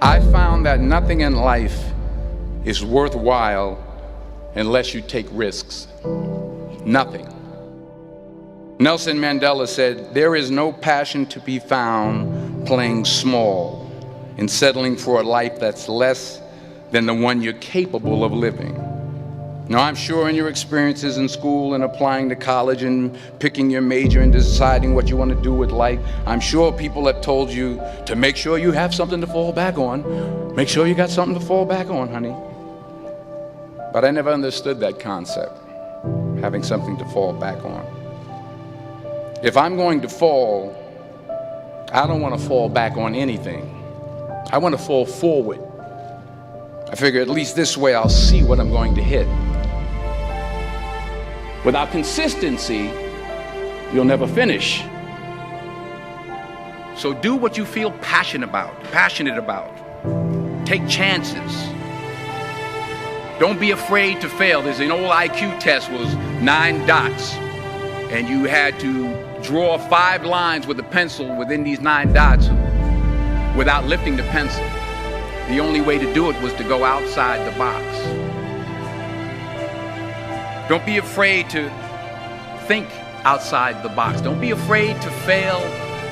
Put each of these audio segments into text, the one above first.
I found that nothing in life is worthwhile unless you take risks. Nothing. Nelson Mandela said, "There is no passion to be found playing small and settling for a life that's less than the one you're capable of living." Now, I'm sure in your experiences in school and applying to college and picking your major and deciding what you want to do with life, I'm sure people have told you to make sure you have something to fall back on. Make sure you got something to fall back on, honey. But I never understood that concept, having something to fall back on. If I'm going to fall, I don't want to fall back on anything. I want to fall forward. I figure at least this way I'll see what I'm going to hit. Without consistency, you'll never finish. So do what you feel passionate about. Take chances. Don't be afraid to fail. There's an old IQ test, was 9 dots, and you had to draw 5 lines with a pencil within these 9 dots without lifting the pencil. The only way to do it was to go outside the box. Don't be afraid to think outside the box. Don't be afraid to fail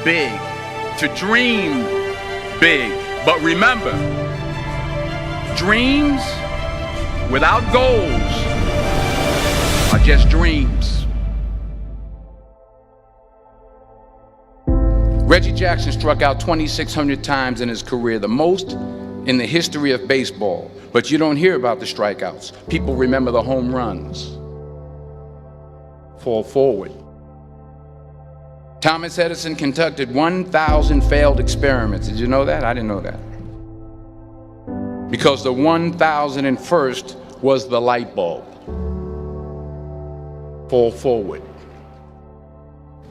big, to dream big. But remember, dreams without goals are just dreams. Reggie Jackson struck out 2,600 times in his career, the most in the history of baseball. But you don't hear about the strikeouts. People remember the home runs. Fall forward. Thomas Edison conducted 1,000 failed experiments. Did you know that? I didn't know that. Because the 1,001st was the light bulb. Fall forward.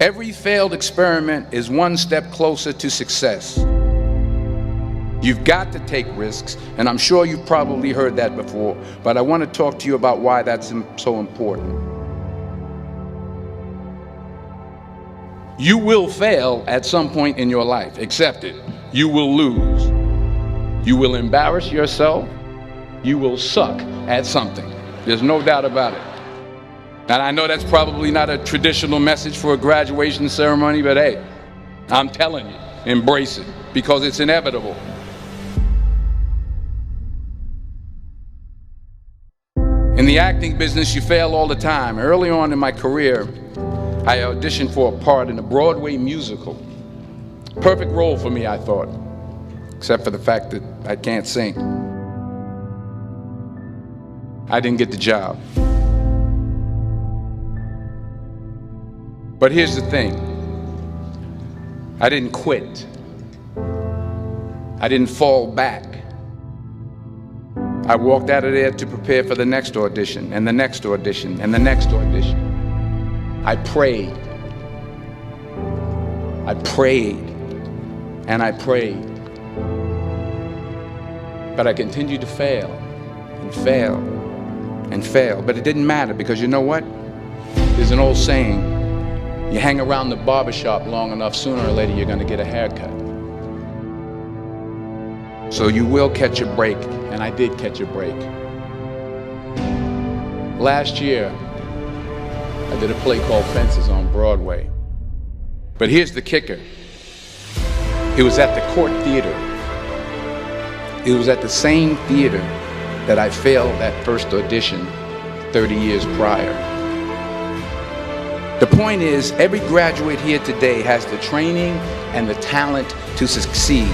Every failed experiment is one step closer to success. You've got to take risks, and I'm sure you've probably heard that before, but I want to talk to you about why that's so important. You will fail at some point in your life. Accept it. You will lose. You will embarrass yourself. You will suck at something. There's no doubt about it. And I know that's probably not a traditional message for a graduation ceremony, but hey, I'm telling you, embrace it, because it's inevitable. In the acting business, you fail all the time. Early on in my career, I auditioned for a part in a Broadway musical. Perfect role for me, I thought, except for the fact that I can't sing. I didn't get the job. But here's the thing. I didn't quit. I didn't fall back. I walked out of there to prepare for the next audition, and the next audition, and the next audition. I prayed. I prayed. And I prayed. But I continued to fail, and fail, and fail. But it didn't matter, because you know what? There's an old saying, you hang around the barbershop long enough, sooner or later you're going to get a haircut. So you will catch a break, and I did catch a break. Last year, I did a play called Fences on Broadway. But here's the kicker. It was at the Court Theater. It was at the same theater that I failed that first audition 30 years prior. The point is, every graduate here today has the training and the talent to succeed.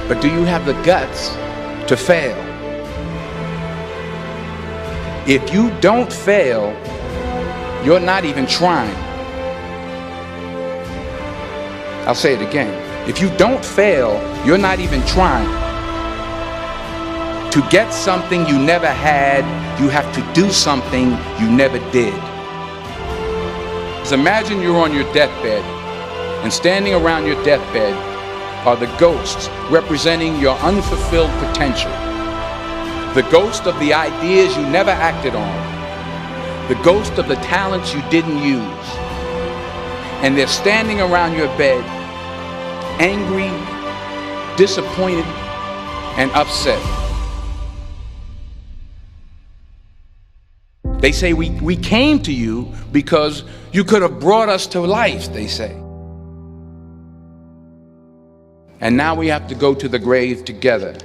But do you have the guts to fail? If you don't fail, you're not even trying. I'll say it again. If you don't fail, you're not even trying. To get something you never had, you have to do something you never did. So imagine you're on your deathbed, and standing around your deathbed are the ghosts representing your unfulfilled potential. The ghost of the ideas you never acted on. The ghost of the talents you didn't use. And they're standing around your bed, angry, disappointed, and upset. They say we came to you because you could have brought us to life, they say. And now we have to go to the grave together.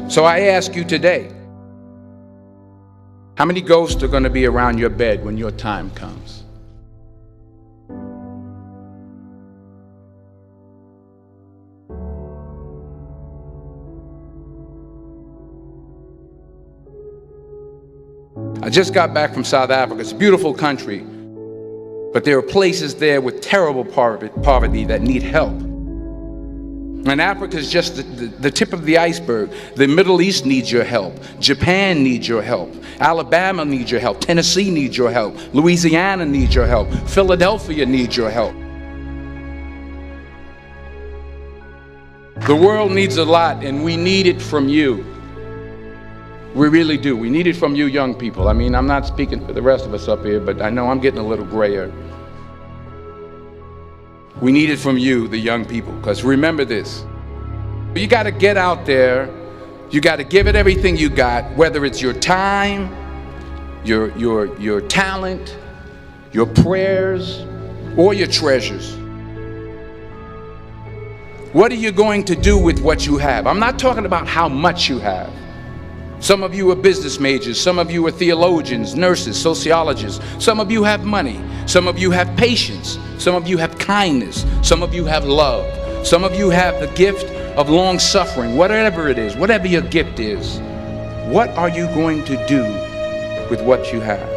So I ask you today, how many ghosts are going to be around your bed when your time comes? I just got back from South Africa. It's a beautiful country, but there are places there with terrible poverty that need help. And Africa is just the tip of the iceberg. The Middle East needs your help. Japan needs your help. Alabama needs your help. Tennessee needs your help. Louisiana needs your help. Philadelphia needs your help. The world needs a lot, and we need it from you. We really do. We need it from you young people. I mean, I'm not speaking for the rest of us up here, but I know I'm getting a little grayer. We need it from you, the young people, because remember this. You got to get out there. You got to give it everything you got, whether it's your time, your talent, your prayers, or your treasures. What are you going to do with what you have? I'm not talking about how much you have. Some of you are business majors, some of you are theologians, nurses, sociologists. Some of you have money, some of you have patience, some of you have kindness, some of you have love, some of you have the gift of long suffering. Whatever it is, whatever your gift is, what are you going to do with what you have?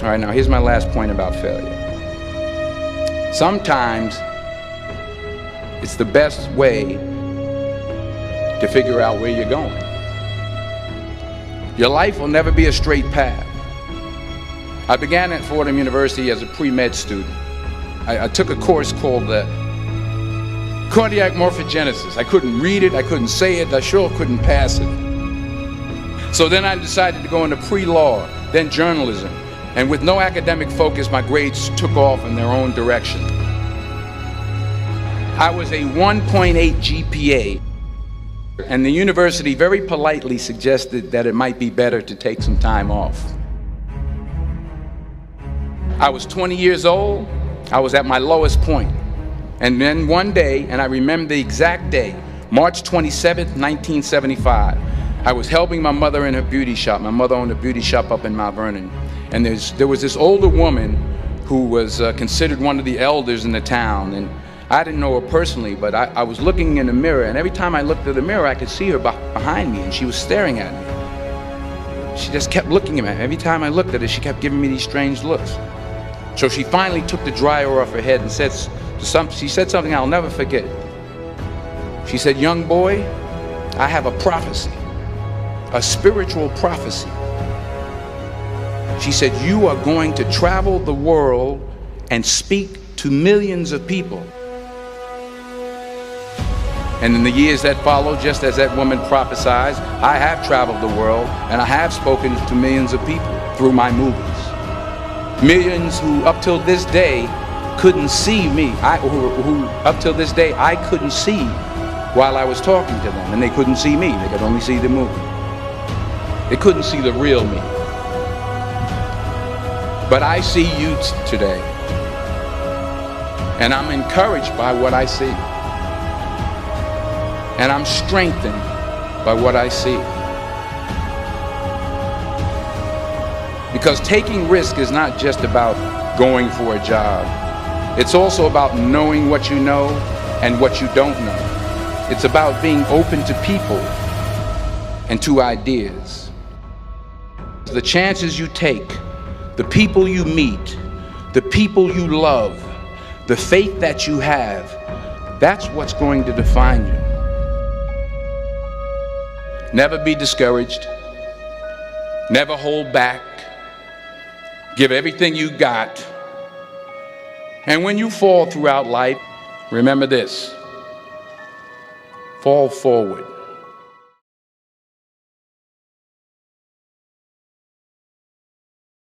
All right, now here's my last point about failure. Sometimes it's the best way to figure out where you're going. Your life will never be a straight path. I began at Fordham University as a pre-med student. I took a course called cardiac morphogenesis. I couldn't read it, I couldn't say it, I sure couldn't pass it. So then I decided to go into pre-law, then journalism. And with no academic focus, my grades took off in their own direction. I was a 1.8 GPA. And the university very politely suggested that it might be better to take some time off. I was 20 years old. I was at my lowest point. And then one day, and I remember the exact day, March 27th, 1975, I was helping my mother in her beauty shop. My mother owned a beauty shop up in Mount Vernon. And there was this older woman who was considered one of the elders in the town. And I didn't know her personally, but I was looking in the mirror, and every time I looked at the mirror, I could see her behind me, and she was staring at me. She just kept looking at me. Every time I looked at her, she kept giving me these strange looks. So she finally took the dryer off her head and she said something I'll never forget. She said, "Young boy, I have a prophecy, a spiritual prophecy." She said, "You are going to travel the world and speak to millions of people." And in the years that followed, just as that woman prophesied, I have traveled the world and I have spoken to millions of people through my movies. Millions who up till this day couldn't see me, who up till this day I couldn't see while I was talking to them, and they couldn't see me, they could only see the movie. They couldn't see the real me. But I see you today, and I'm encouraged by what I see. And I'm strengthened by what I see. Because taking risk is not just about going for a job. It's also about knowing what you know and what you don't know. It's about being open to people and to ideas. The chances you take, the people you meet, the people you love, the faith that you have, that's what's going to define you. Never be discouraged. Never hold back. Give everything you got. And when you fall throughout life, remember this: fall forward.